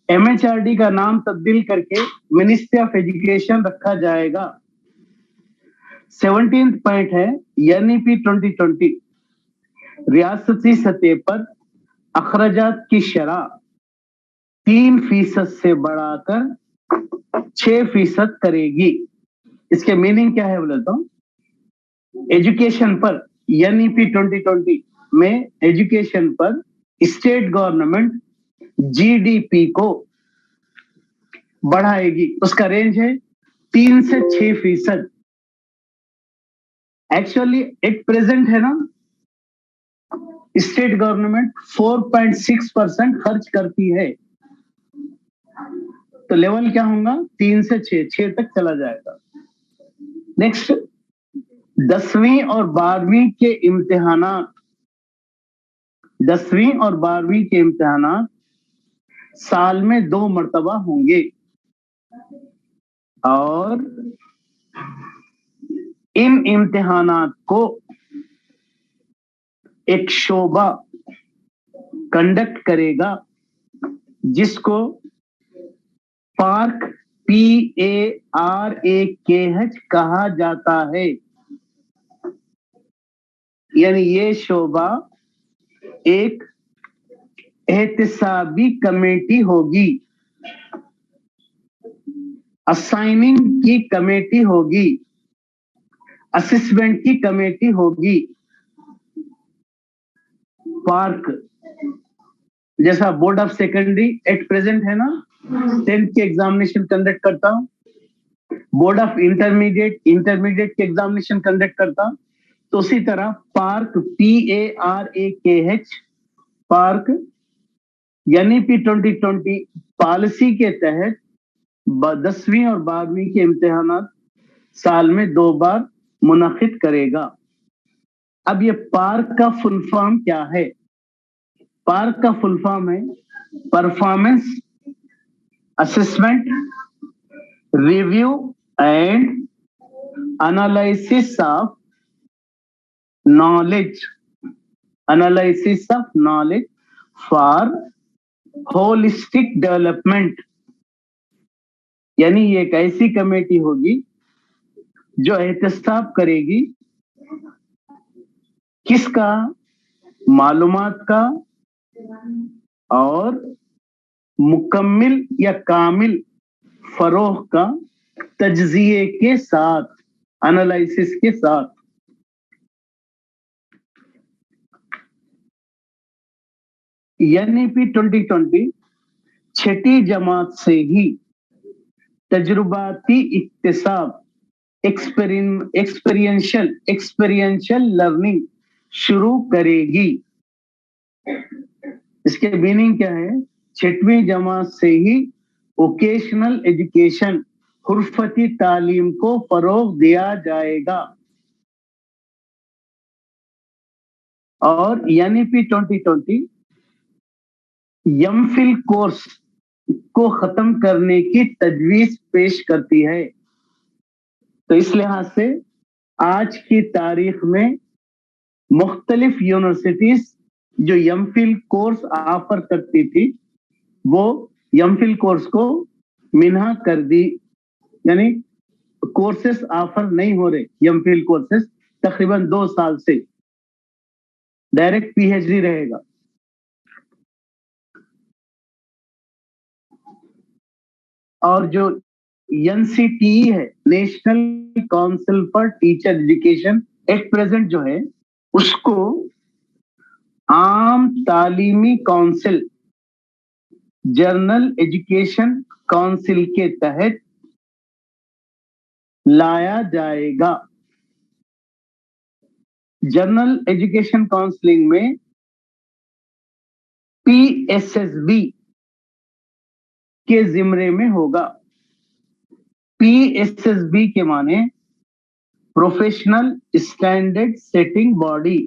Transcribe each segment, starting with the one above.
MHRD का नाम तब्दील करके मिनिस्ट्री ऑफ एजुकेशन रखा जाएगा। 17th पॉइंट है NEP 2020 रियासती सतह पर अखराजात की शरह 3% से बढ़ाकर 6% करेगी। इसके मीनिंग क्या है बोले तो, एजुकेशन पर NEP 2020 में एजुकेशन पर स्टेट गवर्नमेंट GDP को बढ़ाएगी। उसका रेंज है 3 से 6%। एक्चुअली एट प्रेजेंट है ना, स्टेट गवर्नमेंट 4.6% खर्च करती है, तो लेवल क्या होगा, 3 से 6 तक चला जाएगा। नेक्स्ट, 10वीं और 12वीं के इम्तिहानात, 10वीं और 12वीं के इम्तिहानात साल में 2 मर्तबा होंगे और इन इम्तिहानात को एक शोबा कंडक्ट करेगा जिसको पार्क PARAKH कहा जाता है। यानी ये शोबा एक एहतिसाबी कमेटी होगी, असाइनिंग की कमेटी होगी, असेसमेंट की कमेटी होगी। पार्क जैसा board of secondary at present है ना, 10th के एग्जामिनेशन कंडक्ट करता हूं, बोर्ड ऑफ इंटरमीडिएट के एग्जामिनेशन कंडक्ट करता हूं, तो उसी तरह park PARAKH park NEP 2020 policy के तहत 10वीं और 12वीं के इम्तिहानात साल में 2 बार मुनाकिद करेगा। अब ये पार्क का फुल फॉर्म क्या है? पार्क का फुल फॉर्म है performance assessment review and analysis of knowledge, analysis of knowledge for holistic development. यानी ये एक ऐसी कमेटी होगी जो एहतसाब करेगी किसका, मालूमात का और मुकम्मिल या कामिल फरोग का तज्जिए के साथ, एनालिसिस के साथ। NEP 2020 छठी जमात से ही तजुर्बाती इक्तिसाब एक्सपीरियंशियल लर्निंग शुरू करेगी। इसके मीनिंग क्या है? 6वीं जमात से ही वोकेशनल एजुकेशन हुर्फती तालीम को फरोग दिया जाएगा और NEP 2020 MPhil कोर्स को खत्म करने की तजवीज पेश करती है। तो इस लिहाज से आज की तारीख में मुख्तलिफ यूनिवर्सिटीज जो MPhil कोर्स ऑफर करती थी वो MPhil कोर्स को मिन्हा कर दी, यानी कोर्सेस ऑफर नहीं हो रहे। MPhil कोर्सेस तकरीबन 2 साल से डायरेक्ट PhD रहेगा। और जो NCTE है, national council for teacher education, at present जो है उसको आम तालीमी काउंसिल, जर्नल एजुकेशन काउंसिल के तहत लाया जाएगा। जर्नल एजुकेशन काउंसलिंग में PSSB के जिम्मे में होगा। PSSB के माने professional standard setting body,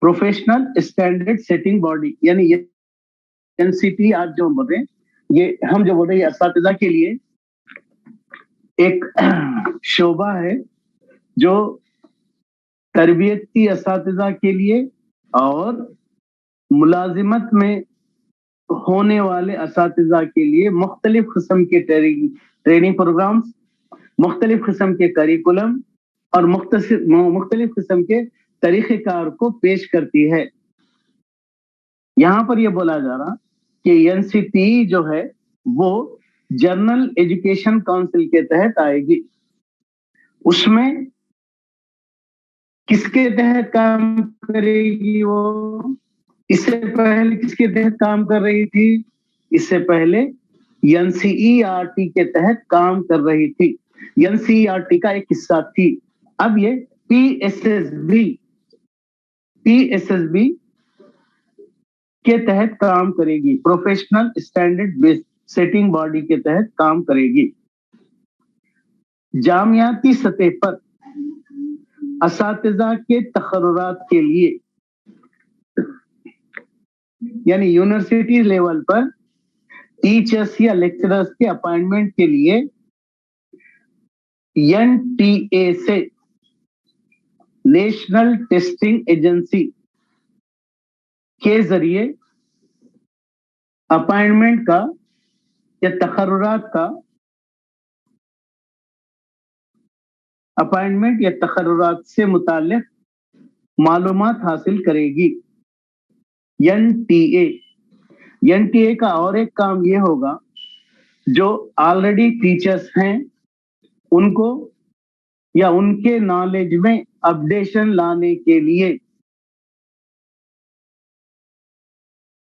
professional standard setting body. यानी ये NCTE आज जो हम बोल रहे हैं, ये हम जो बोल रहे हैं असातिज़ा के लिए एक शोबा है जो तरबियती असातिज़ा के लिए और ملازمت میں ہونے والے اساتذہ کے لیے مختلف قسم کے ٹریننگ پروگرامز، مختلف قسم کے کریکولم اور مختلف قسم کے طریقہ کار کو پیش کرتی ہے. یہاں پر یہ بولا جا رہا کہ NCTE جو ہے وہ جنرل ایجوکیشن کونسل کے تحت آئے گی. اس میں کس کے تحت کام کرے گی؟ وہ اس سے پہلے کس کے تحت کام کر رہی تھی؟ اس سے پہلے NCERT کے تحت کام کر رہی تھی. NCERT کا ایک حصہ تھی. اب یہ PSSB کے تحت کام کرے گی، پروفیشنل اسٹینڈرڈ بیس سیٹنگ باڈی کے تحت کام کرے گی. جامعاتی سطح پر اساتذہ کے تقررات کے لیے، یعنی یونیورسٹی لیول پر ٹیچرز یا لیکچررز کے اپائنٹمنٹ کے لیے NTA سے، نیشنل ٹیسٹنگ ایجنسی کے ذریعے اپائنٹمنٹ کا یا تقررات کا اپائنٹمنٹ یا تقررات سے متعلق معلومات حاصل کرے گی. NTA کا اور ایک کام یہ ہوگا، جو آلریڈی ٹیچرز ہیں ان کو یا ان کے نالج میں اپڈیشن لانے کے لیے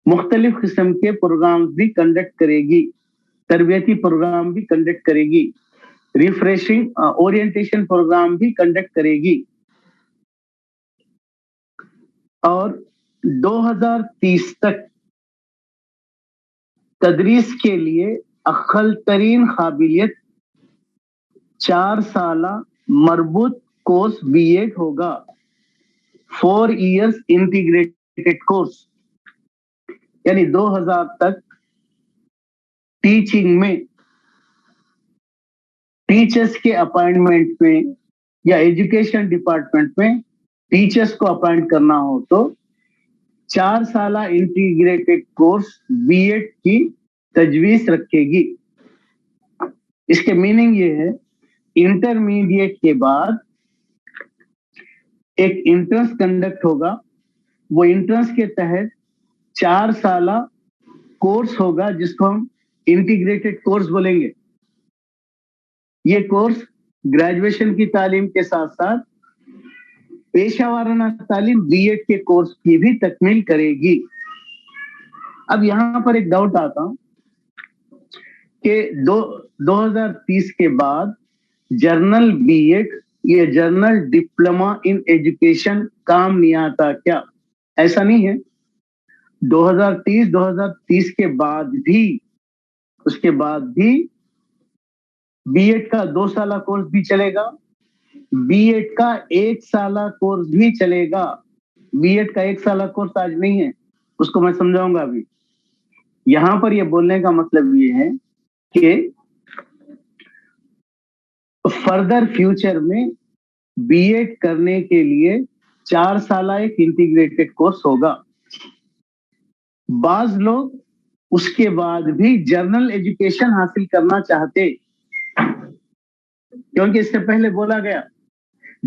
مختلف قسم کے پروگرامز بھی کنڈکٹ کرے گی، تربیتی پروگرام بھی کنڈکٹ کرے گی، ریفریشنگ اورینٹیشن پروگرام بھی کنڈکٹ کرے گی. اور 2030 تک تدریس کے لیے اقل ترین قابلیت 4 سالہ مربوط کورس BEd ہوگا، 4 years انٹیگریٹڈ کورس. یعنی 2000 تک ٹیچنگ میں، ٹیچرز کے اپائنٹمنٹ میں یا ایجوکیشن ڈپارٹمنٹ میں ٹیچرز کو اپائنٹ کرنا ہو تو 4 سالہ انٹیگریٹڈ کورس BEd کی تجویز رکھے گی. اس کے میننگ یہ ہے، انٹرمیڈیٹ کے بعد ایک انٹرنس کنڈکٹ ہوگا، وہ انٹرنس کے تحت 4 سالہ کورس ہوگا جس کو ہم انٹیگریٹڈ کورس بولیں گے. یہ کورس گریجویشن کی تعلیم کے ساتھ ساتھ پیشہ وارانہ تعلیم BEd کے کورس کی بھی تکمیل کرے گی. اب یہاں پر ایک ڈاؤٹ آتا ہوں کہ 2030 کے بعد جرنل BEd یا جرنل ڈپلوما ان ایجوکیشن کام نہیں آتا کیا؟ ایسا نہیں ہے. 2030 کے بعد بھی، اس کے بعد بھی BEd کا 2 سالہ کورس بھی چلے گا، BEd کا 1 سالہ کورس بھی چلے گا. BEd کا 1 سالہ کورس آج نہیں ہے، اس کو میں سمجھاؤں گا ابھی. یہاں پر یہ بولنے کا مطلب یہ ہے کہ فردر فیوچر میں BEd کرنے کے لیے 4 سالہ ایک انٹیگریٹڈ کورس ہوگا. بعض لوگ اس کے بعد بھی جنرل ایجوکیشن حاصل کرنا چاہتے، کیونکہ اس سے پہلے بولا گیا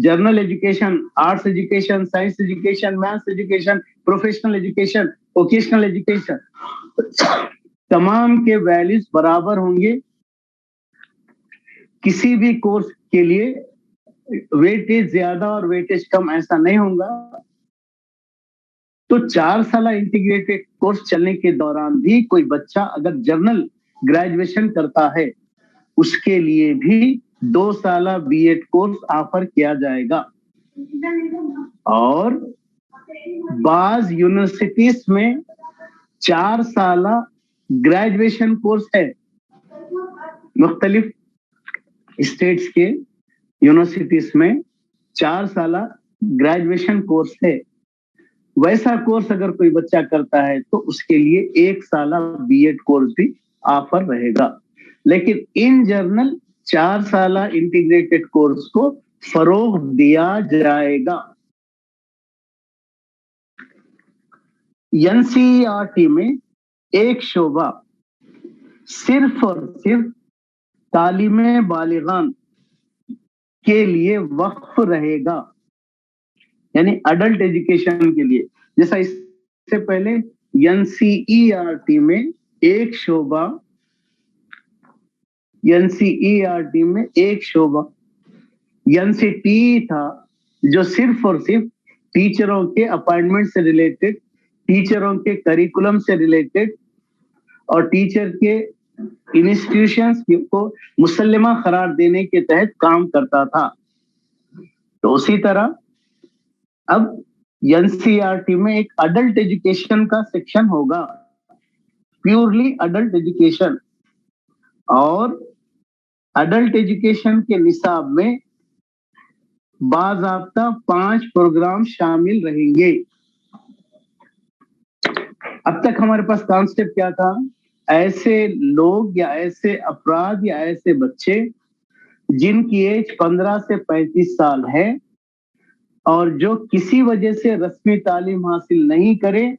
general education, arts education, science education, maths education, professional education, vocational education, تمام کے ویلیوز برابر ہوں گے. کسی بھی کورس کے لیے ویٹیج زیادہ اور ویٹیج کم ایسا نہیں ہوگا. تو 4 سالہ انٹیگریٹڈ کورس چلنے کے دوران بھی کوئی بچہ اگر جنرل گریجویشن کرتا ہے اس کے لیے بھی 2 سالہ BEd کورس آفر کیا جائے گا. اور بعض یونیورسٹیز میں 4 سالہ گریجویشن کورس ہے. مختلف اسٹیٹس کے یونیورسٹیز میں 4 سالہ گریجویشن کورس ہے. ویسا کورس اگر کوئی بچہ کرتا ہے تو اس کے لیے 1 سالہ BEd کورس بھی آفر رہے گا. لیکن ان جرنل 4 سالہ انٹیگریٹڈ کورس کو فروغ دیا جائے گا. एनसीईआरटी में एक शोबा सिर्फ और सिर्फ तालीम बालिगान के लिए वक्फ रहेगा, यानी अडल्ट एजुकेशन के लिए। जैसा इससे पहले एनसीईआरटी में एक शोबा, एनसीईआरटी में एक शोबा एनसीटी था जो सिर्फ और सिर्फ टीचरों के अपॉइंटमेंट से रिलेटेड, टीचरों के करिकुलम से रिलेटेड और टीचर के इंस्टीट्यूशंस को मुसल्लमा करार देने के तहत काम करता था। तो उसी तरह अब एनसीईआरटी में एक अडल्ट एजुकेशन का सेक्शन होगा, प्योरली अडल्ट एजुकेशन, और अडल्ट एजुकेशन के निसाब में बाज़ाब्ता 5 प्रोग्राम शामिल रहेंगे। अब तक हमारे पास कॉन्सेप्ट क्या था? ऐसे लोग या ऐसे अफराद या ऐसे बच्चे जिनकी एज 15 से 35 साल है और जो किसी वजह से रस्मी तालीम हासिल नहीं करे,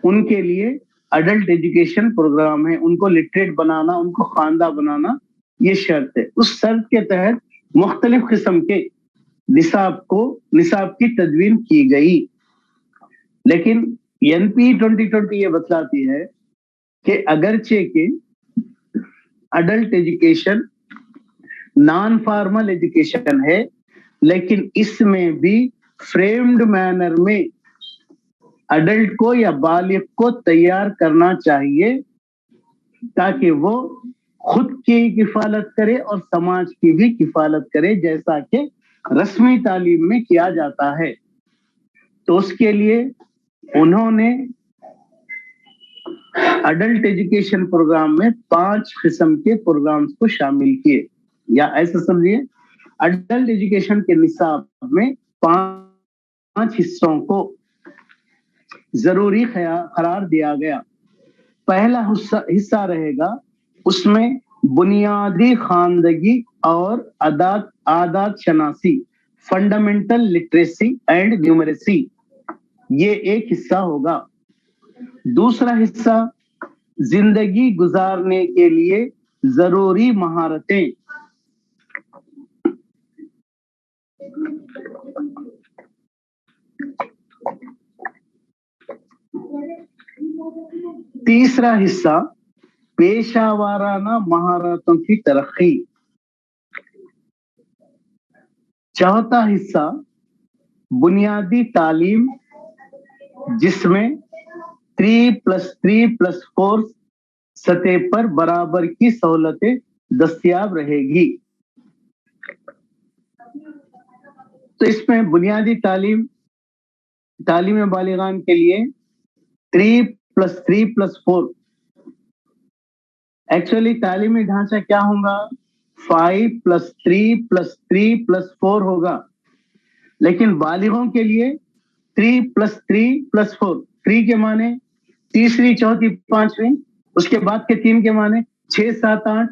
उनके लिए अडल्ट एजुकेशन प्रोग्राम है। उनको लिटरेट बनाना, उनको खानदा बनाना, ये शर्त है। उस शर्त के तहत मुख्तलिफ किस्म के निसाब की तदवीन की गई। लेकिन एनपी 2020 ये बतलाती है कि अगरचे के adult education non formal education है, लेकिन इसमें भी फ्रेम्ड मैनर में अडल्ट को या बालिग को तैयार करना चाहिए ताकि वो खुद की किफालत करे और समाज की भी किफालत करे, जैसा कि रस्मी तालीम में किया जाता है। तो उसके लिए उन्होंने अडल्ट एजुकेशन प्रोग्राम में 5 किस्म के प्रोग्राम्स को शामिल किए, या ऐसा समझिए अडल्ट एजुकेशन के निसाब में 5 हिस्सों को जरूरी करार दिया गया। पहला हिस्सा रहेगा, उसमें बुनियादी खानदगी और आदात शनासी, फंडामेंटल लिटरेसी एंड न्यूमरेसी, ये एक हिस्सा होगा। दूसरा हिस्सा जिंदगी गुजारने के लिए जरूरी महारतें, तीसरा हिस्सा पेशावाराना महारतों की तरक्की, चौथा हिस्सा बुनियादी तालीम जिसमें 3+3+4 सतह पर बराबर की सहूलतें दस्तयाब रहेगी। तो इसमें बुनियादी तालीम बालिगान के लिए 3+3+4, एक्चुअली तालीमी ढांचा क्या होगा? 5+3+3+4 होगा, लेकिन बालिगों के लिए 3+3+4, 3 के माने तीसरी, चौथी, पांचवी, उसके बाद के 3 के माने 6, 7, 8,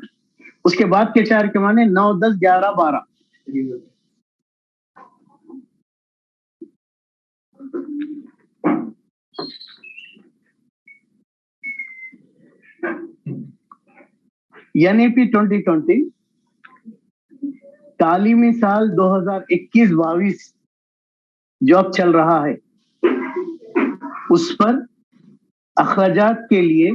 उसके बाद के 4 के माने 9, 10, 11, 12। एनईपी 2020 तालीमी साल 2021-22 जो अब चल रहा है, उस पर अखराजात के लिए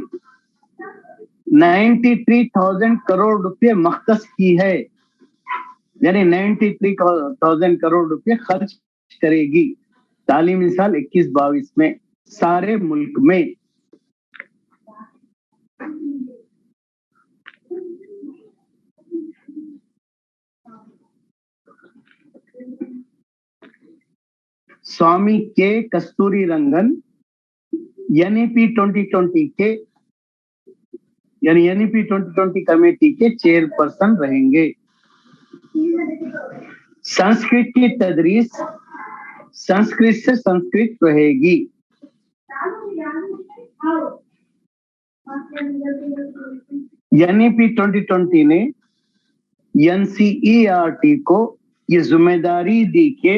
93,000 करोड़ रुपए मख्तस की है, यानी 93,000 करोड़ रुपए खर्च करेगी तालीमी साल 21-22 में सारे मुल्क में। स्वामी के कस्तूरी रंगन एनईपी 2020 के यानी एनईपी 2020 कमेटी के चेयरपर्सन रहेंगे। संस्कृत की तदरीस संस्कृत से संस्कृत रहेगी। एनईपी 2020 ने एनसीईआरटी को ये जिम्मेदारी दी कि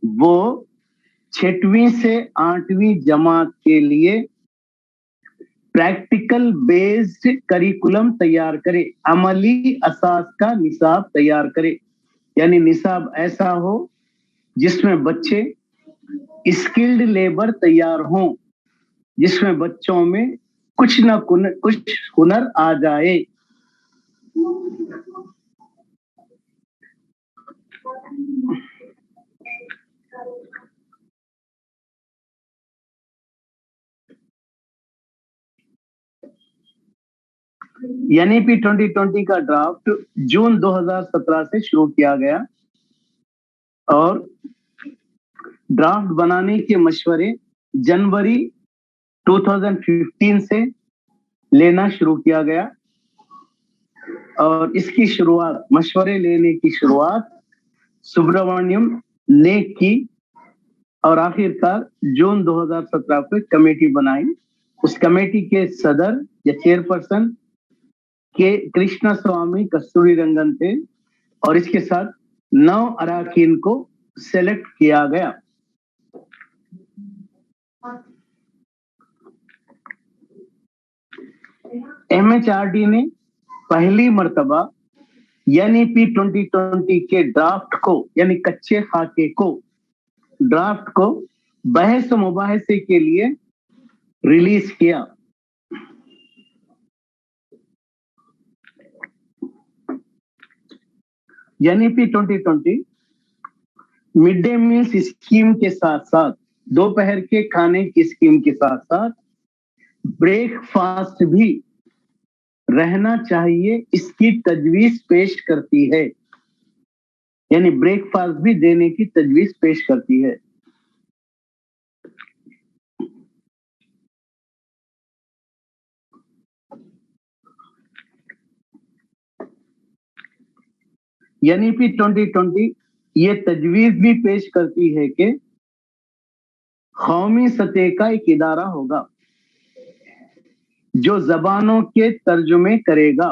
वो 6वीं से 8वीं जमात के लिए प्रैक्टिकल बेस्ड करिकुलम तैयार करे, अमली असास का निसाब तैयार करे। यानी निसाब ऐसा हो जिसमें बच्चे स्किल्ड लेबर तैयार हों, जिसमें बच्चों में कुछ ना कुछ हुनर आ जाए। एनईपी 2020 का ड्राफ्ट जून 2017 से शुरू किया गया और ड्राफ्ट बनाने के मशवरे जनवरी 2015 से लेना शुरू किया गया और इसकी शुरुआत, मशवरे लेने की शुरुआत सुब्रमण्यम ने की और आखिरकार जून 2017 में कमेटी बनाई। उस कमेटी के सदर या चेयरपर्सन के कृष्णा स्वामी कस्तूरी रंगन थे और इसके साथ 9 अराकीन को सेलेक्ट किया गया। एमएचआरडी ने पहली मर्तबा एनईपी 2020 के ड्राफ्ट को, यानी कच्चे खाके को, ड्राफ्ट को बहस मुबाहसे के लिए रिलीज किया। NEP 2020 mid day meals scheme के साथ साथ, दोपहर के खाने की स्कीम के साथ साथ ब्रेकफास्ट भी रहना चाहिए, इसकी तजवीज पेश करती है। यानी ब्रेकफास्ट भी देने की तजवीज पेश करती है। एनईपी 2020 ये तजवीज भी पेश करती है कि कौमी सतह का एक इदारा होगा जो जबानों के तर्जुमे करेगा।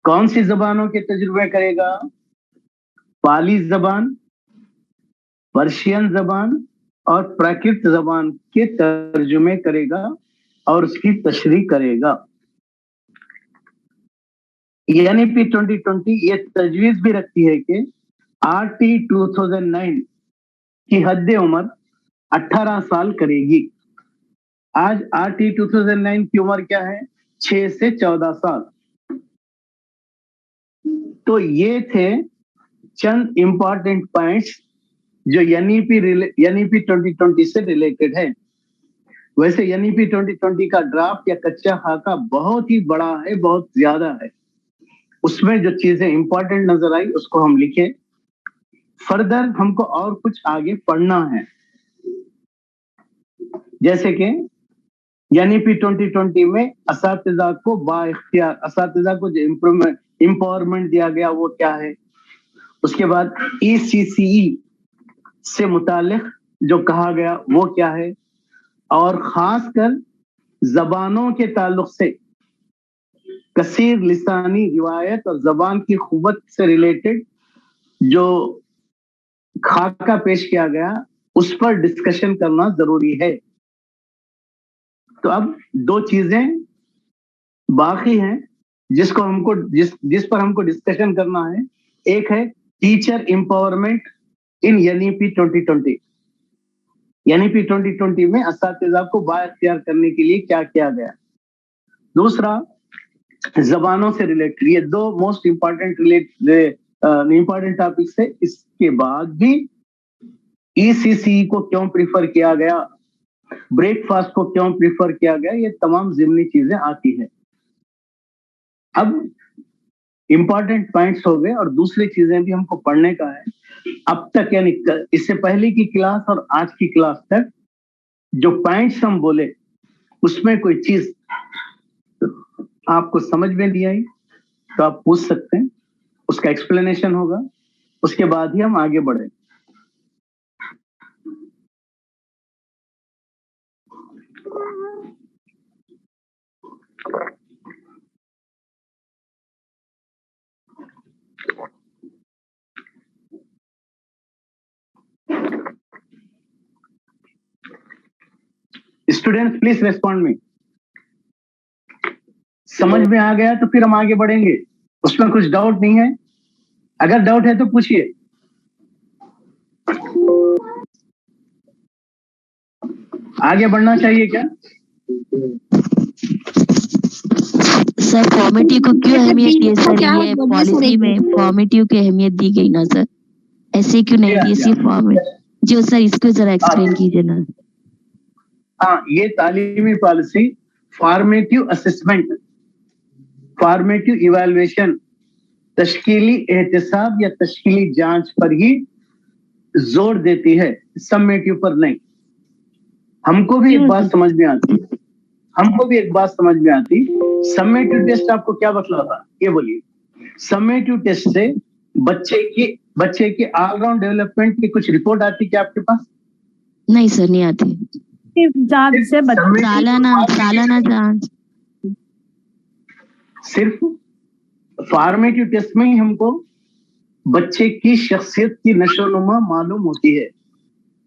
कौन सी जबानों के तर्जुमे करेगा? पाली जबान, पर्शियन जबान और प्राकृत जबान के तर्जुमे करेगा और उसकी तशरीह करेगा। एनईपी 2020 ये तजवीज भी रखती है कि आरटी 2009 की हद उम्र 18 साल करेगी। आज आरटी 2009 की उम्र क्या है? 6 से 14 साल। तो ये थे चंद इंपॉर्टेंट पॉइंट्स जो एनईपी 2020 से रिलेटेड है। वैसे एनईपी 2020 का ड्राफ्ट या कच्चा खाका बहुत ही बड़ा है, बहुत ज्यादा है। उसमें जो चीजें इंपॉर्टेंट नजर आई उसको हम लिखे। फर्दर हमको और कुछ आगे पढ़ना है, जैसे कि एनईपी 2020 में असातिज़ा को बाइख्तियार, असातिज़ा को जो एम्पावरमेंट दिया गया वो क्या है। उसके बाद ईसीसीई से मुतालिक जो कहा गया वो क्या है, और खासकर जबानों के ताल्लुक से कसीर लिसानी रिवायत और जबान की खुबत से रिलेटेड जो खाका पेश किया गया उस पर डिस्कशन करना जरूरी है। तो अब दो चीजें बाकी हैं जिसको हमको जिस पर हमको डिस्कशन करना है। एक है टीचर एम्पावरमेंट इन एनईपी 2020। एनईपी 2020 में असातिज़ा को बाइख्तियार करने के लिए क्या किया गया। दूसरा जबानों से रिलेटेड, ये दो मोस्ट इंपॉर्टेंट टॉपिक्स है। इसके बाद भी ईसीसी को क्यों प्रीफर किया गया, ब्रेकफास्ट को क्यों प्रीफर किया गया, ये तमाम जिमनी चीजें आती है। अब इंपॉर्टेंट पॉइंट्स हो गए और दूसरी चीजें भी हमको पढ़ने का है। अब तक यानी इससे पहले की क्लास और आज की क्लास तक जो पॉइंट्स हम बोले उसमें कोई चीज आपको समझ में नहीं आई तो आप पूछ सकते हैं, उसका एक्सप्लेनेशन होगा, उसके बाद ही हम आगे बढ़े। स्टूडेंट्स प्लीज रेस्पॉन्ड मी। समझ में आ गया तो फिर हम आगे बढ़ेंगे, उसमें कुछ डाउट नहीं है? अगर डाउट है तो पूछिए। आगे बढ़ना चाहिए क्या? सर फॉर्मेटिव को क्यों अहमियत दी है सर? ये पॉलिसी में फॉर्मेटिव की अहमियत दी गई ना सर, ऐसे क्यों नहीं दी? सिर्फ फॉर्मेट जो सर, इसको जरा एक्सप्लेन कीजिए ना। हाँ, ये तालीमी policy formative assessment, formative evaluation, तश्कीली एहतिसाब या तश्कीली जांच पर ही जोर देती है, समेटिव पर नहीं। हमको भी एक बात समझ में आती, समेटिव टेस्ट आपको क्या बतलाता, ये बोलिए। समेटिव टेस्ट से बच्चे की ऑलराउंड डेवलपमेंट की कुछ रिपोर्ट आती क्या आपके पास? नहीं सर, नहीं आती। सालाना जांच सिर्फ फॉर्मेटिव टेस्ट में ही हमको बच्चे की शख्सियत की नशोनुमा मालूम होती है।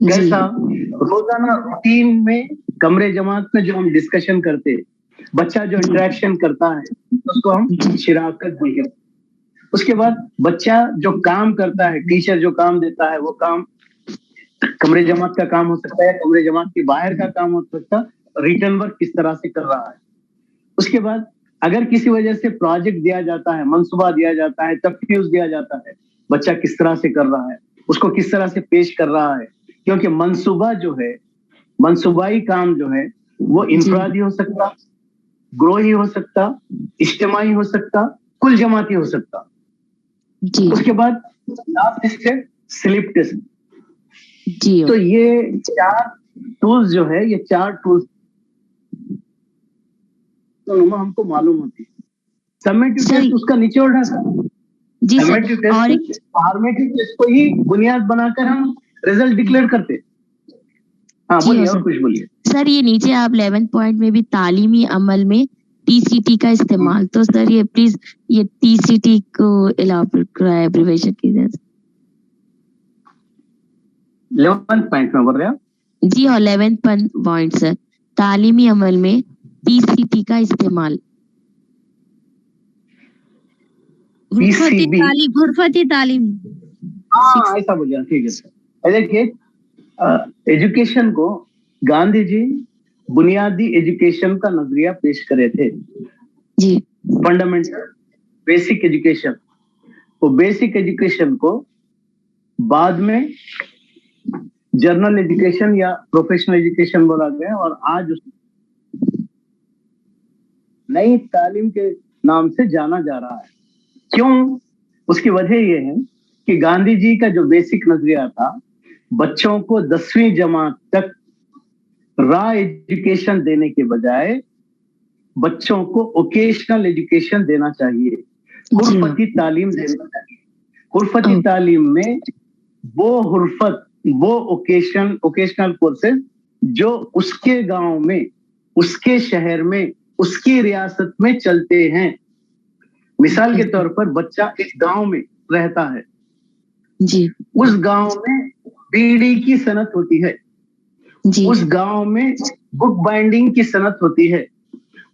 कैसा? रोजाना रूटीन में कमरे जमात में जो हम डिस्कशन करते, बच्चा जो इंटरेक्शन करता है उसको हम शिराकत बोलते हैं। उसके बाद बच्चा जो काम करता है, टीचर जो काम देता है, वो काम कमरे जमात का काम हो सकता है, कमरे जमात के बाहर का काम हो सकता है, रिटर्न वर्क किस तरह से कर रहा है। उसके बाद अगर किसी वजह से प्रोजेक्ट दिया जाता है, मंसूबा दिया जाता है, तफ्तीश दिया जाता है, बच्चा किस तरह से कर रहा है, उसको किस तरह से पेश कर रहा है। क्योंकि मंसूबा जो है, मंसूबाई काम जो है वो इंफरादी हो सकता, ग्रोही हो सकता, इज्तिमाई हो सकता, कुल जमाती हो सकता। उसके बाद लास्ट स्टेप स्लिप टेस्ट। तो ये चार टूल्स जो है, ये चार टूल्स हमको मालूम होती है। समेटिव टेस्ट उसका निचोड़ है। समेटिव टेस्ट फॉर्मेटिव टेस्ट को ही बुनियाद बनाकर हम रिजल्ट डिक्लेयर करते। हाँ बोलिए, और कुछ बोलिए सर। ये नीचे आप 11 पॉइंट में भी तालीमी अमल में टीसीटी का इस्तेमाल, तो सर ये प्लीज ये टीसीटी को एब्रिविएशन कीजिए। 11 पॉइंट में बोल रहे हैं जी हाँ, 11 पॉइंट सर, तालीमी अमल में टीसीटी का इस्तेमाल। गुरफती तालीम, हाँ ऐसा बोलिए, ठीक है सर। देखिए, एजुकेशन को गांधी जी बुनियादी एजुकेशन का नजरिया पेश करे थे जी, फंडामेंटल बेसिक एजुकेशन। वो बेसिक एजुकेशन को बाद में जर्नल एजुकेशन या प्रोफेशनल एजुकेशन बोला गया, और आज नई तालीम के नाम से जाना जा रहा है। क्यों? उसकी वजह यह है कि गांधी जी का जो बेसिक नजरिया था, बच्चों को 10वीं जमात तक रॉ एजुकेशन देने के बजाय बच्चों को ओकेशनल एजुकेशन देना चाहिए, हुर्फती तालीम देना चाहिए। हुर्फती तालीम में वो हुर्फत, वो ओकेशनल कोर्सेज जो उसके गांव में, उसके शहर में, उसकी रियासत में चलते हैं। मिसाल के तौर पर बच्चा एक गांव में रहता है जी, उस गांव में बीड़ी की सनत होती है जी, उस गांव में बुक बाइंडिंग की सनत होती है,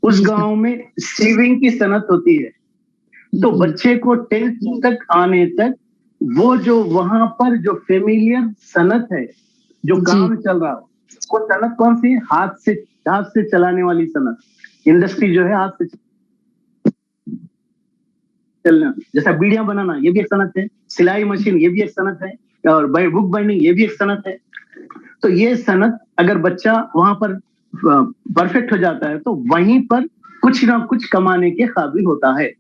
उस गांव में सीविंग की सनत होती है। तो बच्चे को 10th तक आने तक वो जो वहां पर जो फेमिलियर सनत है, जो काम चल रहा हो, वो सनत कौन सी? हाथ से चलाने वाली सनत, इंडस्ट्री जो है हाथ से चलना। जैसा बीड़ियां बनाना, ये भी एक सनत है, सिलाई मशीन ये भी एक सनत है, और बुक बाइंडिंग ये भी एक सनत है। तो ये सनत अगर बच्चा वहां पर परफेक्ट हो जाता है तो वहीं पर कुछ ना कुछ कमाने के काबिल होता है।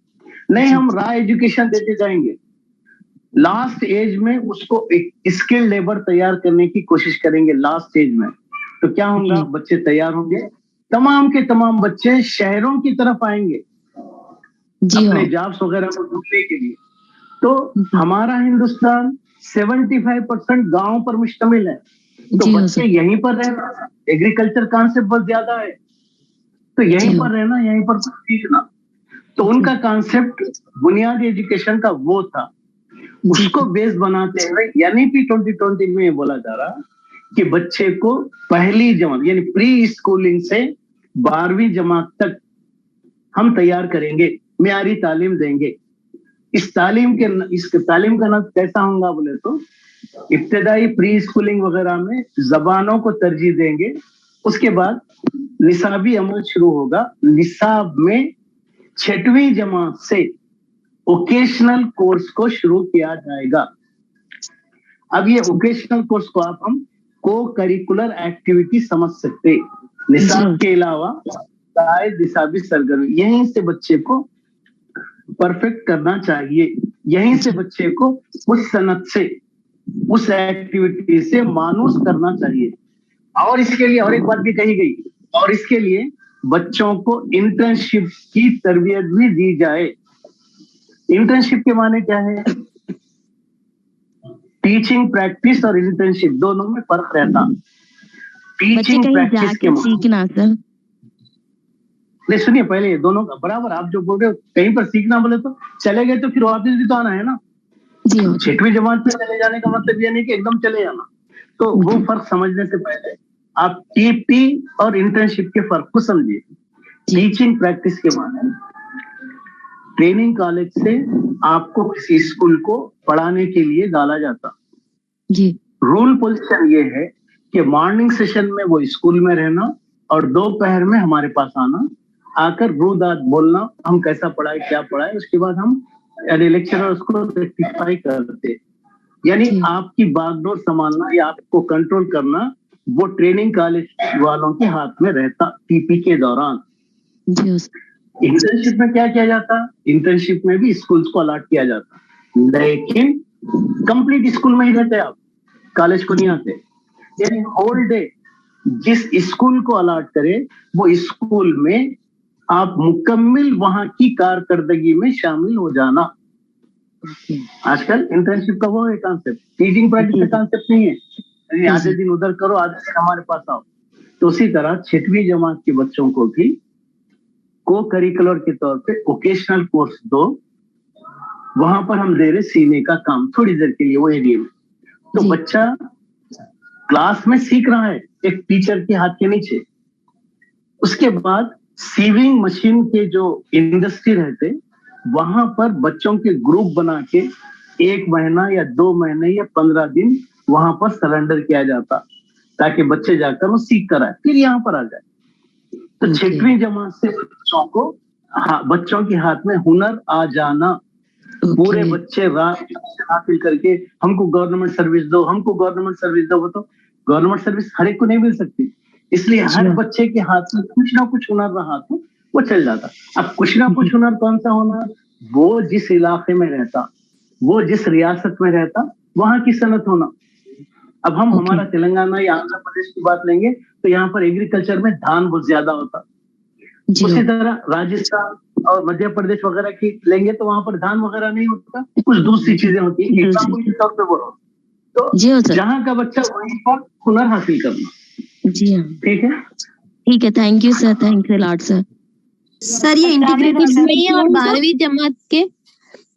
नहीं हम रॉ एजुकेशन देते जाएंगे, लास्ट एज में उसको एक स्किल लेबर तैयार करने की कोशिश करेंगे लास्ट एज में, तो क्या होगा? बच्चे तैयार होंगे, तमाम के तमाम बच्चे शहरों की तरफ आएंगे अपने जॉब्स वगैरह को ढूंढने के लिए। तो हमारा हिंदुस्तान 75% गांव पर मुश्तमिल है, तो बच्चे यहीं पर रहना, एग्रीकल्चर कॉन्सेप्ट बहुत ज्यादा है, तो यहीं पर रहना, यहीं पर सीखना। तो उनका कॉन्सेप्ट बुनियादी एजुकेशन का वो था, उसको बेस बनाते हुए एनईपी 2020 में बोला जा रहा کہ بچے کو پہلی جماعت یعنی پری اسکولنگ سے 12ویں جماعت تک ہم تیار کریں گے, معیاری تعلیم دیں گے. اس تعلیم کا نام کیسا ہوگا بولے تو ابتدائی پری اسکولنگ وغیرہ میں زبانوں کو ترجیح دیں گے. اس کے بعد نصابی عمل شروع ہوگا. نصاب میں 6ویں جماعت سے اوکیشنل کورس کو شروع کیا جائے گا. اب یہ اوکیشنل کورس کو آپ ہم کو کریکولر ایکٹیویٹی سمجھ سکتے. نصاب کے علاوہ نصابی سرگرمی یہیں سے بچے کو پرفیکٹ کرنا چاہیے, یہیں سے بچے کو اس صنعت سے اس ایکٹیویٹی سے مانوس کرنا چاہیے. اور اس کے لیے اور ایک بات بھی کہی گئی, اور اس کے لیے بچوں کو انٹرنشپ کی تربیت بھی دی جائے. انٹرنشپ کے معنی کیا ہے؟ ٹیچنگ پریکٹس اور انٹرنشپ دونوں میں فرق رہتا. ٹیچنگ پریکٹس کے سیکھنا سر, نہیں سنیے پہلے یہ دونوں برابر. آپ جو بول رہے ہو کہیں پر سیکھنا بولے تو چلے گئے تو پھر واپس بھی تو آنا ہے نا. 6ویں جماعت میں چلے جانے کا مطلب یہ نہیں کہ ایک دم چلے جانا. تو وہ فرق سمجھنے سے پہلے آپ ٹی پی اور انٹرنشپ کے فرق کو سمجھیے. ٹیچنگ پریکٹس کے معنی ٹریننگ کالج سے آپ کو کسی اسکول کو پڑھانے کے لیے ڈالا جاتا. رول پوزیشن یہ ہے کہ مارننگ سیشن میں وہ اسکول میں رہنا اور دوپہر میں ہمارے پاس آنا, آ کر رودات بولنا ہم کیسا پڑھائے کیا پڑھائے. اس کے بعد ہم لیکچرر اس کو ریکٹیفائی کرتے. یعنی آپ کی باغ ڈور سنبھالنا یا آپ کو کنٹرول کرنا وہ ٹریننگ کالج والوں کے ہاتھ میں رہتا ٹی پی کے دوران. انٹرنشپ میں کیا کیا جاتا؟ انٹرنشپ میں بھی اسکولس کو الاٹ کیا جاتا, لیکن کمپلیٹ اسکول میں ہی رہتے آپ, کالج کو نہیں آتے. یعنی ہول ڈے جس اسکول کو الاٹ کرے وہ اسکول میں آپ مکمل وہاں کی کارکردگی میں شامل ہو جانا. آج کل انٹرنشپ کا وہ ہے کانسیپٹ, ٹیچنگ پریکٹس کا کانسیپٹ نہیں ہے. آدھے دن ادھر کرو آدھے دن ہمارے پاس آؤ. تو اسی طرح 6ویں جماعت کے بچوں کو بھی کو کریکولر کے طور پہ اوکیشنل کورس دو. وہاں پر ہم دے رہے سینے کا کام تھوڑی دیر کے لیے وہ ایریا میں. تو بچہ کلاس میں سیکھ رہا ہے ایک ٹیچر کے ہاتھ کے نیچے. اس کے بعد سیونگ مشین کے جو انڈسٹری رہتے وہاں پر بچوں کے گروپ بنا کے 1 مہینہ یا 2 مہینے یا 15 دن وہاں پر سرنڈر کیا جاتا تاکہ بچے جا کر وہ سیکھ کر آئے پھر یہاں پر آ جائے. تو 6ویں جماعت سے بچوں کے ہاتھ میں ہنر آ جانا. پورے بچے رات حاصل کر کے ہم کو گورنمنٹ سروس دو, ہم کو گورنمنٹ سروس دو. وہ تو گورنمنٹ سروس ہر ایک کو نہیں مل سکتی, اس لیے ہر بچے کے ہاتھ میں کچھ نہ کچھ ہنر رہا تو وہ چل جاتا. اب کچھ نہ کچھ ہنر کون سا ہونا؟ وہ جس علاقے میں رہتا, وہ جس ریاست میں رہتا وہاں کی صنعت ہونا. اب ہم ہمارا تلنگانہ یا آندھرا پردیش کی بات لیں گے تو یہاں پر ایگریکلچر میں دھان بہت زیادہ ہوتا. اسی طرح راجستھان اور مدھیہ پردیش وغیرہ کی لیں گے تو وہاں پر دھان وغیرہ نہیں ہوتا, کچھ دوسری چیزیں ہوتی ہیں. ایگزامپل کے طور پہ بولو تو جہاں کا بچہ وہیں پر ہنر حاصل کرنا. جی ہاں ٹھیک ہے, ٹھیک ہے. Thank you sir, thank you lot sir. Sir یہ انٹیگریٹڈ 10ویں اور 12ویں جماعت کے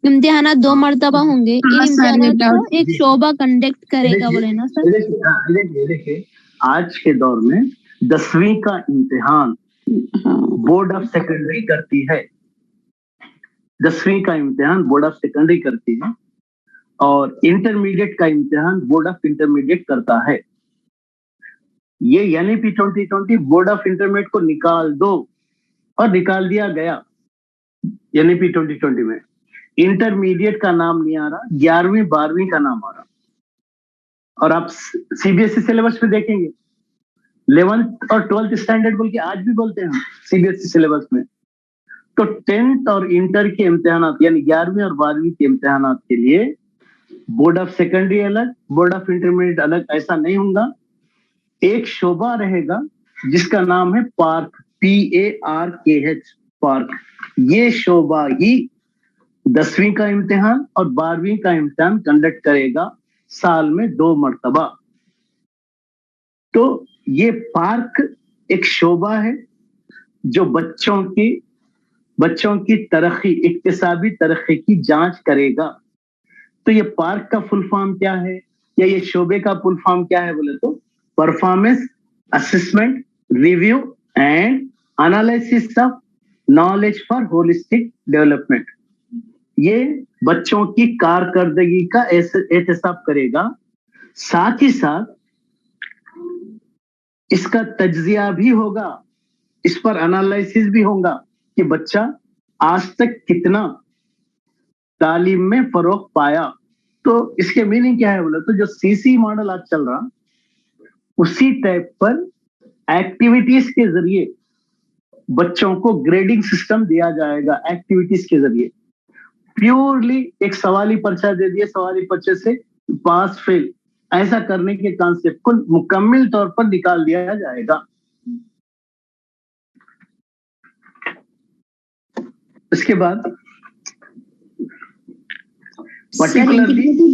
امتحانات 2 مرتبہ ہوں گے. ان امتحانات کو ایک شعبہ کنڈکٹ کرے گا بولے نا سر. دیکھیے آج کے دور میں 10ویں کا امتحان بورڈ آف سیکنڈری کرتی ہے. 10ویں کا امتحان بورڈ آف سیکنڈری کرتی ہے اور انٹرمیڈیٹ کا امتحان بورڈ آف انٹرمیڈیٹ کرتا ہے. یہ یعنی پی 2020 بورڈ آف انٹرمیڈیٹ کو نکال دو اور نکال دیا گیا. یعنی پی 2020 میں انٹرمیڈیٹ کا نام نہیں آ رہا, 11ویں 12ویں کا نام آ رہا. اور آپ C B S E syllabus میں دیکھیں گے 11th اور 12th اسٹینڈرڈ بول کے آج بھی بولتے ہیں C B S E syllabus میں. تو 10th اور انٹر کے امتحانات یعنی 11ویں اور 12ویں کے امتحانات کے لیے بورڈ آف سیکنڈری الگ, بورڈ آف انٹرمیڈیٹ الگ, ایسا نہیں ہوگا. ایک شعبہ رہے گا جس کا نام ہے پارک, PARKH پارک. یہ شعبہ ہی 10ویں کا امتحان اور 12ویں کا امتحان کنڈکٹ کرے گا سال میں 2 مرتبہ. تو یہ پارک ایک شعبہ ہے جو بچوں کی ترقی, اقتصادی ترقی کی جانچ کرے گا. تو یہ پارک کا فل فارم کیا ہے یا یہ شعبے کا فل فارم کیا ہے بولے تو performance assessment, review and analysis of knowledge for holistic development. ये बच्चों की कारकर्दगी का एहतसाब करेगा, साथ ही साथ इसका तज्जिया भी होगा, इस पर एनालिसिस भी होगा कि बच्चा आज तक कितना तालीम में फरोग पाया। तो इसके मीनिंग क्या है बोले तो जो सीसी मॉडल आज चल रहा उसी टाइप पर एक्टिविटीज के जरिए बच्चों को ग्रेडिंग सिस्टम दिया जाएगा। एक्टिविटीज के जरिए प्योरली एक सवाली पर्चा दे दिए, सवाली पर्चे से पास फेल ऐसा करने के कॉन्सेप्ट को मुकम्मल तौर पर निकाल दिया जाएगा। इसके बाद पर्टिकुलरली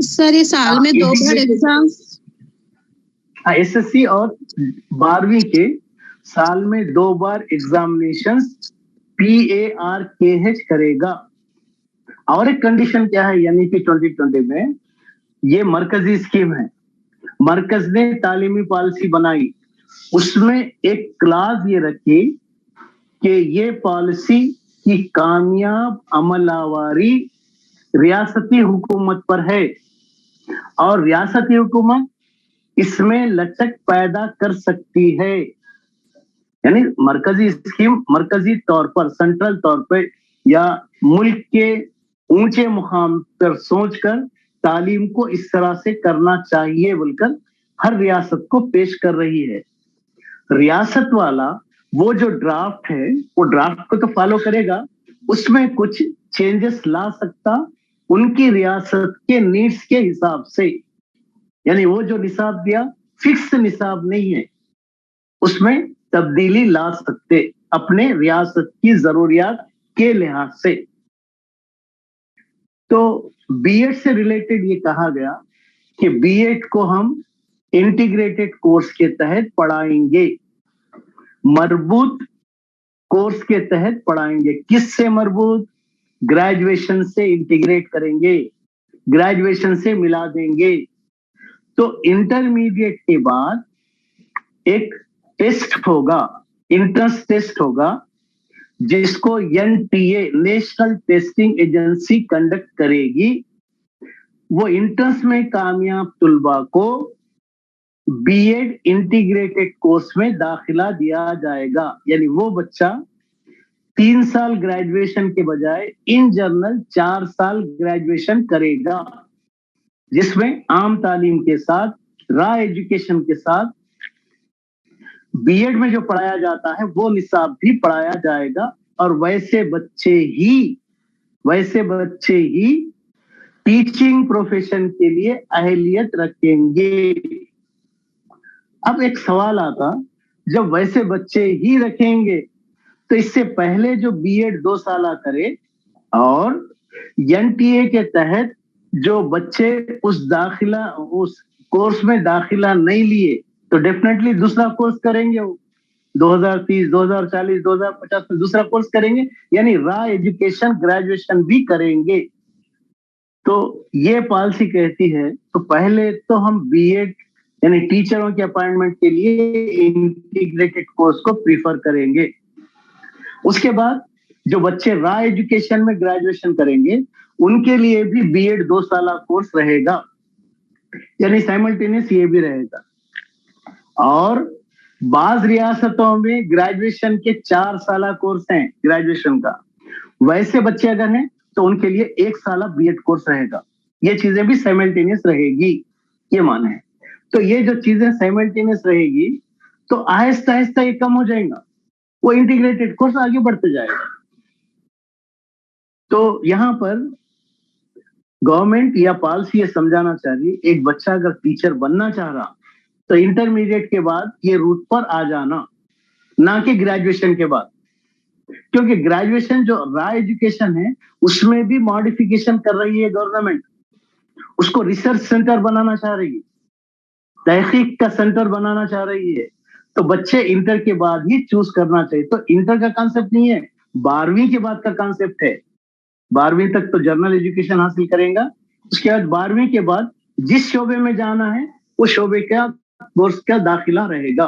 सर ये साल में 2 बार एग्जाम एसएससी और 12वीं के साल में 2 बार एग्जामिनेशन PARKH करेगा। और एक कंडीशन क्या है, यानी कि 2020 में ये मरकजी स्कीम है, मरकज ने तालीमी पॉलिसी बनाई, उसमें एक क्लास ये रखी कि ये पॉलिसी की कामयाब अमलावारी रियासती हुकूमत पर है और रियासती हुकूमत इसमें लचक पैदा कर सकती है। यानी मरकजी स्कीम मरकजी तौर पर, सेंट्रल तौर पर या मुल्क के ऊंचे मुकाम पर सोचकर तालीम को इस तरह से करना चाहिए बोलकर हर रियासत को पेश कर रही है। रियासत वाला वो जो ड्राफ्ट है वो ड्राफ्ट को तो फॉलो करेगा, उसमें कुछ चेंजेस ला सकता उनकी रियासत के नीड्स के हिसाब से। यानी वो जो निसाब दिया फिक्स निसाब नहीं है, उसमें तब्दीली ला सकते अपने रियासत की जरूरियात के लिहाज से। तो बीएड से रिलेटेड ये कहा गया कि बीएड को हम इंटीग्रेटेड कोर्स के तहत पढ़ाएंगे, मरबूत कोर्स के तहत पढ़ाएंगे। किससे मरबूत? ग्रेजुएशन से इंटीग्रेट करेंगे, ग्रेजुएशन से मिला देंगे। तो इंटरमीडिएट के बाद एक टेस्ट होगा, इंट्रेंस टेस्ट होगा, जिसको NTA national testing agency conduct करेगी। वो इंट्रेंस में कामयाब तुलबा को बीएड इंटीग्रेटेड कोर्स में दाखिला दिया जाएगा। यानी वो बच्चा 3 साल ग्रेजुएशन के बजाय इन जनरल 4 साल ग्रेजुएशन करेगा, जिसमें आम तालीम के साथ रॉ एजुकेशन के साथ बीएड में जो पढ़ाया जाता है वो निसाब भी पढ़ाया जाएगा। और वैसे बच्चे ही टीचिंग प्रोफेशन के लिए अहलियत रखेंगे। अब एक सवाल आता, जब वैसे बच्चे ही रखेंगे तो इससे पहले जो बीएड 2 साल करे और NTA के तहत जो बच्चे उस कोर्स में दाखिला नहीं लिए तो डेफिनेटली दूसरा कोर्स करेंगे, वो 2030, 2040, 2050 में दूसरा कोर्स करेंगे, यानी रॉ एजुकेशन ग्रेजुएशन भी करेंगे। तो ये पॉलिसी कहती है तो पहले तो हम बीएड यानी टीचरों के अपॉइंटमेंट के लिए इंटीग्रेटेड कोर्स को प्रीफर करेंगे। उसके बाद जो बच्चे रॉ एजुकेशन में ग्रेजुएशन करेंगे उनके लिए भी बीएड 2 साल कोर्स रहेगा, यानी साइमल्टेनियस ये भी रहेगा। और बाज रियासतों में ग्रेजुएशन के 4 साल कोर्स हैं ग्रेजुएशन का, वैसे बच्चे अगर हैं तो उनके लिए 1 साल बीएड कोर्स रहेगा। ये चीजें भी साइमल्टेनियस रहेगी, ये माना है। तो ये जो चीजें साइमल्टेनियस रहेगी तो आहिस्ता आहिस्ता ये कम हो जाएगा, वो इंटीग्रेटेड कोर्स आगे बढ़ते जाएगा। तो यहाँ पर गवर्नमेंट या पॉलिसी ये समझाना चाह रही है, एक बच्चा अगर टीचर बनना चाह रहा तो इंटरमीडिएट के बाद ये रूट पर आ जाना, ना कि ग्रेजुएशन के बाद। क्योंकि ग्रेजुएशन जो रॉ एजुकेशन है उसमें भी मॉडिफिकेशन कर रही है गवर्नमेंट, उसको रिसर्च सेंटर बनाना चाह रही है, तहकीक का सेंटर बनाना चाह रही है। तो बच्चे इंटर के बाद ही चूज करना चाहिए। तो इंटर का कॉन्सेप्ट नहीं है, 12वीं के बाद का कॉन्सेप्ट है। 12वीं तक तो जनरल एजुकेशन हासिल करेगा, उसके बाद 12वीं के बाद जिस शोबे में जाना है वो शोबे का कोर्स का दाखिला रहेगा।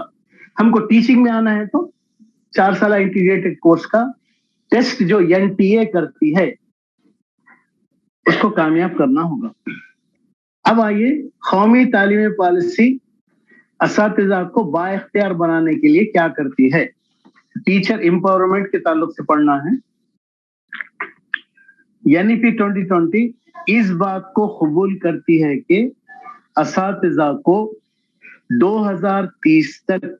हमको टीचिंग में आना है तो 4 साल इंटीग्रेटेड कोर्स का टेस्ट जो एनटीए करती है उसको कामयाब करना होगा। अब आइए, कौमी तालीमी पॉलिसी असातिज़ा को बाइख्तियार बनाने के लिए क्या करती है। टीचर एम्पावरमेंट के ताल्लुक से पढ़ना है। एनईपी 2020 इस बात को कबूल करती है कि असातिज़ा को 2030 तक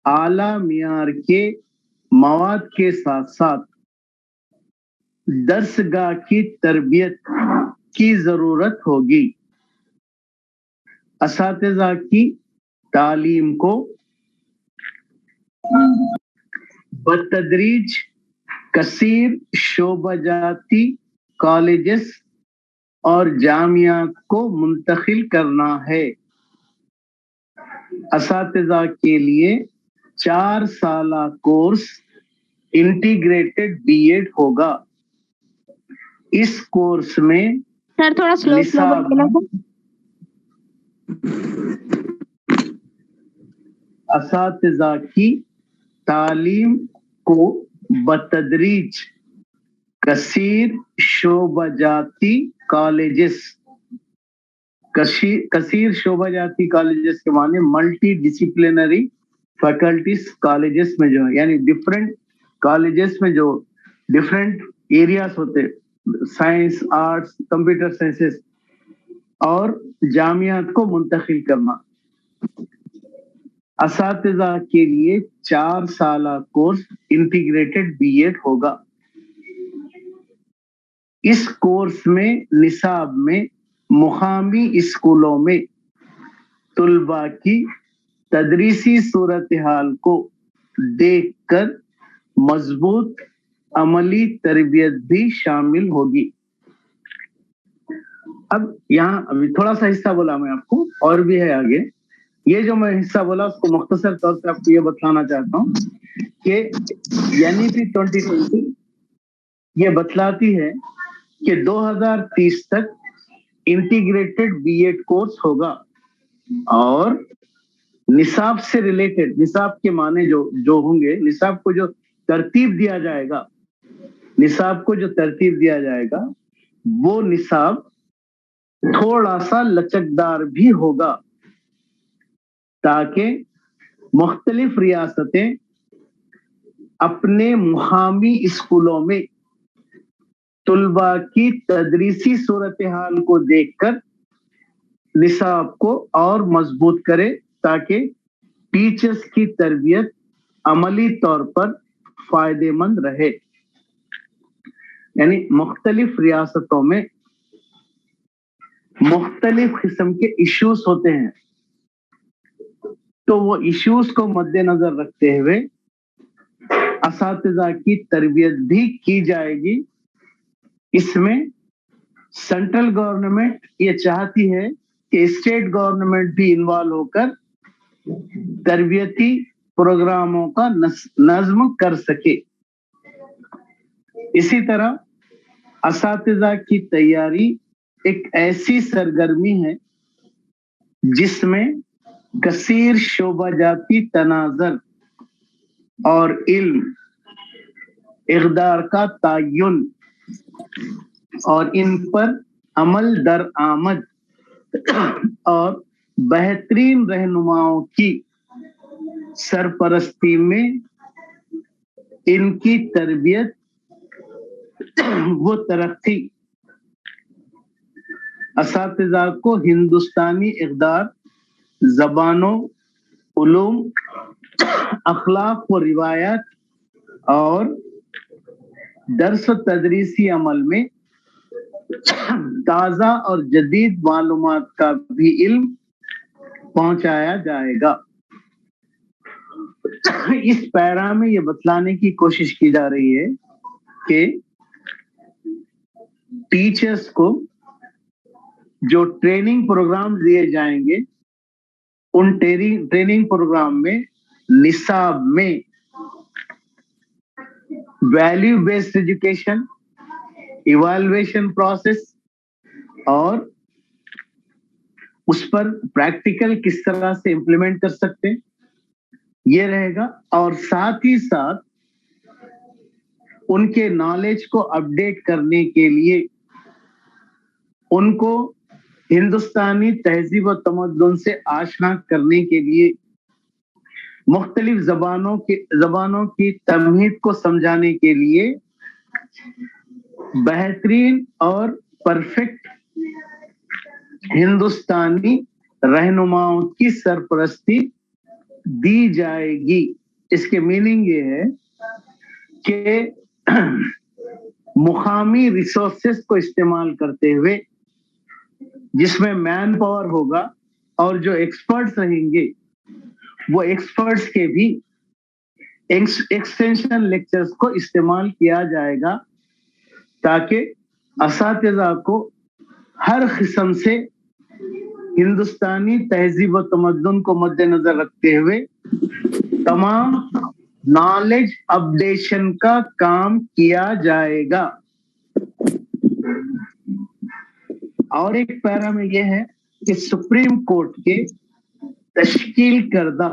आला मियार के मवाद के साथ साथ दर्सगाह की तरबियत की जरूरत होगी। असातिज़ा की तालीम को बतदरीज कसीर शोबाजाती कॉलेजेस और जामियात को मुंतकिल करना है। असातिज़ा के लिए 4 साला कोर्स इंटीग्रेटेड बीएड होगा। इस कोर्स में सर थोड़ा स्लो बोलिएगा। असातिज़ा की तालीम को बतदरीज कसीर शोबाजाती कॉलेजेस, कसीर शोबाजाती कॉलेजेस के माने मल्टी डिसिप्लिनरी फैकल्टीज कॉलेजेस में जो है, यानी डिफरेंट कॉलेजेस में जो डिफरेंट एरियाज होते, साइंस, आर्ट्स, कंप्यूटर साइंसेस और जामियात को मुंतकिल करना। असातिज़ा के लिए 4 साला कोर्स इंटीग्रेटेड बीएड होगा। इस कोर्स में निसाब में मुकामी स्कूलों में तुलबा की तदरीसी सूरत हाल को देखकर मजबूत अमली तरबियत भी शामिल होगी। अब यहाँ अभी थोड़ा सा हिस्सा बोला मैं आपको, और भी है आगे। ये जो मैं हिस्सा बोला उसको मुख्तसर तौर पे आपको ये बताना चाहता हूँ कि एनईपी 2020 ये बतलाती है कि 2030 तक इंटीग्रेटेड बीएड कोर्स होगा और निसाब से रिलेटेड, निसाब के माने जो होंगे, निसाब को जो तरतीब दिया जाएगा, निसाब को जो तरतीब दिया जाएगा वो निसाब थोड़ा सा लचकदार भी होगा ताकि मुख्तलिफ रियासतें अपने मुकामी स्कूलों में तुलबा की तदरीसी सूरत हाल को देखकर निसाब को और मजबूत करे ताकि टीचर्स की तरबियत अमली तौर पर फायदेमंद रहे। यानी मुख्तलिफ रियासतों में मुख्तलिफ किस्म के इश्यूज होते हैं, तो वो इश्यूज को मद्देनजर रखते हुए असातिज़ा की तरबियत भी की जाएगी। इसमें सेंट्रल गवर्नमेंट ये चाहती है कि स्टेट गवर्नमेंट भी इन्वॉल्व होकर तरबियती प्रोग्रामों का नज्म कर सके। इसी तरह असातिज़ा की तैयारी एक ऐसी सरगर्मी है जिसमें कसीर शोबाजाती तनाज़र और इल्म, इक़दार का तयन और इन पर अमल दर आमद और बेहतरीन रहनुमाओं की सरपरस्ती में इनकी तरबियत वो तरक्की असातिज़ा को हिंदुस्तानी इक़दार, ज़बानों, उलूम, अखलाक व रिवायात और दर्स तदरीसी अमल में ताज़ा और जदीद मालूमात का भी इल्म पहुंचाया जाएगा। इस पैरा में ये बतलाने की कोशिश की जा रही है कि टीचर्स को जो ट्रेनिंग प्रोग्राम दिए जाएंगे उन ट्रेनिंग प्रोग्राम में निसाब में value based education, evaluation process और उस पर प्रैक्टिकल किस तरह से इम्प्लीमेंट कर सकते हैं ये रहेगा, और साथ ही साथ उनके नॉलेज को अपडेट करने के लिए उनको हिंदुस्तानी तहजीब और तमद्दुन से आशना करने के लिए मुख्तलिफ जबानों की तमहीद को समझाने के लिए बेहतरीन और परफेक्ट हिंदुस्तानी रहनुमाओं की सरपरस्ती दी जाएगी। इसके मीनिंग ये है कि मुकामी रिसोर्सेस को इस्तेमाल करते हुए जिसमें मैन पावर होगा और जो एक्सपर्ट्स रहेंगे वो एक्सपर्ट्स के भी एक्सटेंशन लेक्चर्स को इस्तेमाल किया जाएगा ताकि असातिज़ा को हर किस्म से हिंदुस्तानी तहजीब व तमद्दुन को मद्देनजर रखते हुए तमाम नॉलेज अपडेशन का काम किया जाएगा। और एक पैरा में यह है कि सुप्रीम कोर्ट के तश्कील करदा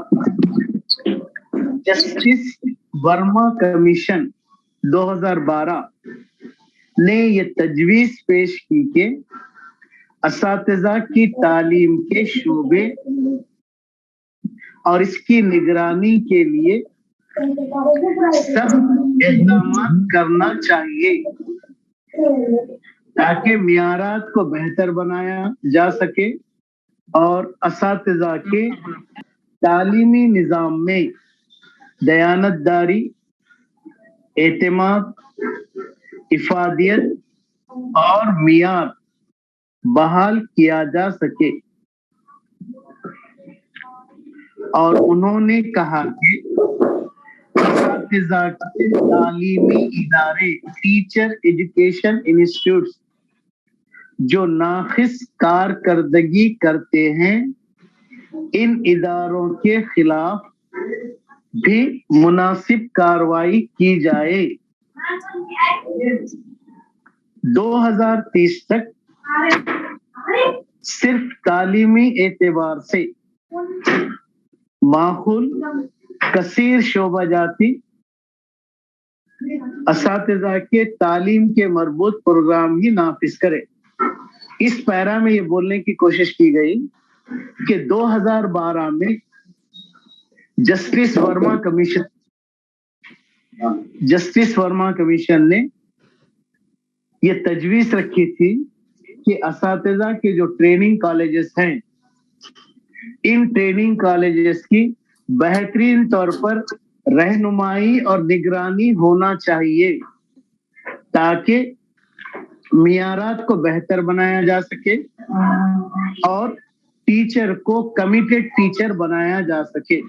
जस्टिस वर्मा कमीशन 2012 ने ये तजवीज पेश की कि असातिज़ा की तालीम के शोबे और इसकी निगरानी के लिए सब इक़दाम करना चाहिए ताकि मियारात को बेहतर बनाया जा सके और असातिज़ा के तालीमी निज़ाम में दयानतदारी, एतमाद, इफादियत और मियार बहाल किया जा सके। और उन्होंने कहा कि असातिज़ा के तालीमी इदारे, टीचर एजुकेशन इंस्टीट्यूट्स जो नाक़िस कारकर्दगी करते हैं, इन इदारों के खिलाफ भी मुनासिब कार्रवाई की जाए। 2030 तक सिर्फ तालीमी एतबार से माहौल कसीर शोबा जाती असातिज़ा के तालीम के मरबूत प्रोग्राम ही नाफिज करे। इस पैरा में ये बोलने की कोशिश की गई कि 2012 में जस्टिस वर्मा कमीशन ने ये तजवीज रखी थी कि असातिज़ा के जो ट्रेनिंग कॉलेजेस हैं, इन ट्रेनिंग कॉलेजेस की बेहतरीन तौर पर रहनुमाई और निगरानी होना चाहिए ताकि मियारात को बेहतर बनाया जा सके और टीचर को कमिटेड टीचर बनाया जा सके।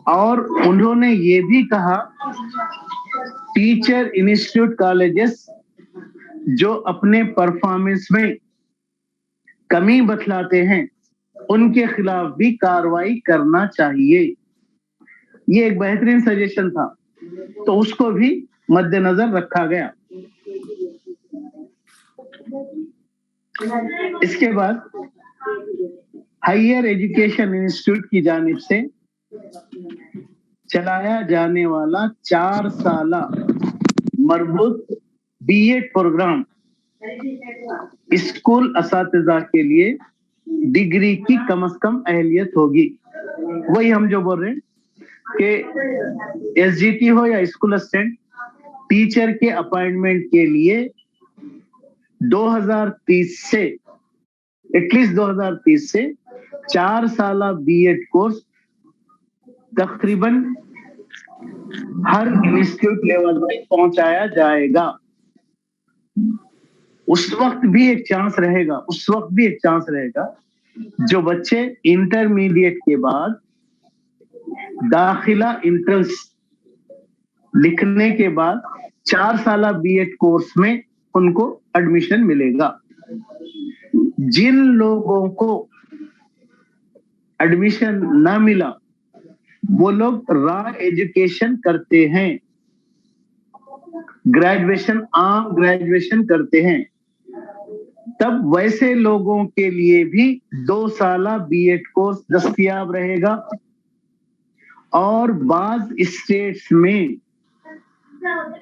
और उन्होंने ये भी कहा टीचर इंस्टीट्यूट कॉलेजेस जो अपने परफॉर्मेंस में कमी बतलाते हैं उनके खिलाफ भी कार्रवाई करना चाहिए। ये एक बेहतरीन सजेशन था, तो उसको भी मद्देनजर रखा गया। इसके बाद हायर एजुकेशन इंस्टीट्यूट की जानिब से चलाया जाने वाला 4 साला मरबूत बीएड प्रोग्राम स्कूल असातिज़ा के लिए डिग्री की कम से कम अहलियत होगी। वही हम जो बोल रहे हैं कि एसजीटी हो या स्कूल असिस्टेंट टीचर के अपॉइंटमेंट के लिए 2030 से एटलीस्ट 2030 से 4 साला बीएड कोर्स तकरीबन हर इंस्टीट्यूट लेवल पे पहुंचाया जाएगा। उस वक्त भी एक चांस रहेगा जो बच्चे इंटरमीडिएट के बाद दाखिला एंट्रेंस लिखने के बाद 4 साला बीएड कोर्स में उनको एडमिशन मिलेगा। जिन लोगों को एडमिशन ना मिला वो लोग रॉ एजुकेशन करते हैं, आम ग्रेजुएशन करते हैं, तब वैसे लोगों के लिए भी 2 साला बीएड कोर्स दस्तयाब रहेगा और बाज स्टेट्स में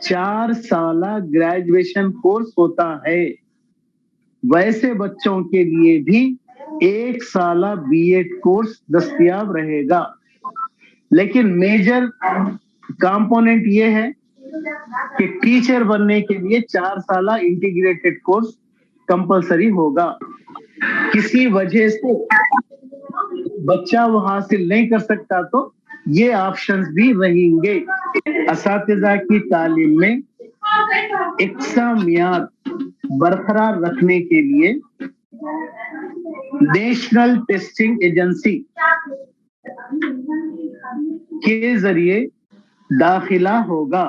4 साला ग्रेजुएशन कोर्स होता है। वैसे बच्चों के लिए भी 1 साला बीएड कोर्स दस्तयाब रहेगा। लेकिन मेजर कंपोनेंट ये है कि टीचर बनने के लिए 4 साला इंटीग्रेटेड कोर्स कंपलसरी होगा। किसी वजह से बच्चा वो हासिल नहीं कर सकता तो ये ऑप्शंस भी रहेंगे। असातिज़ा की तालीम में इक्सा मियार बरकरार रखने के लिए नेशनल टेस्टिंग एजेंसी के जरिए दाखिला होगा।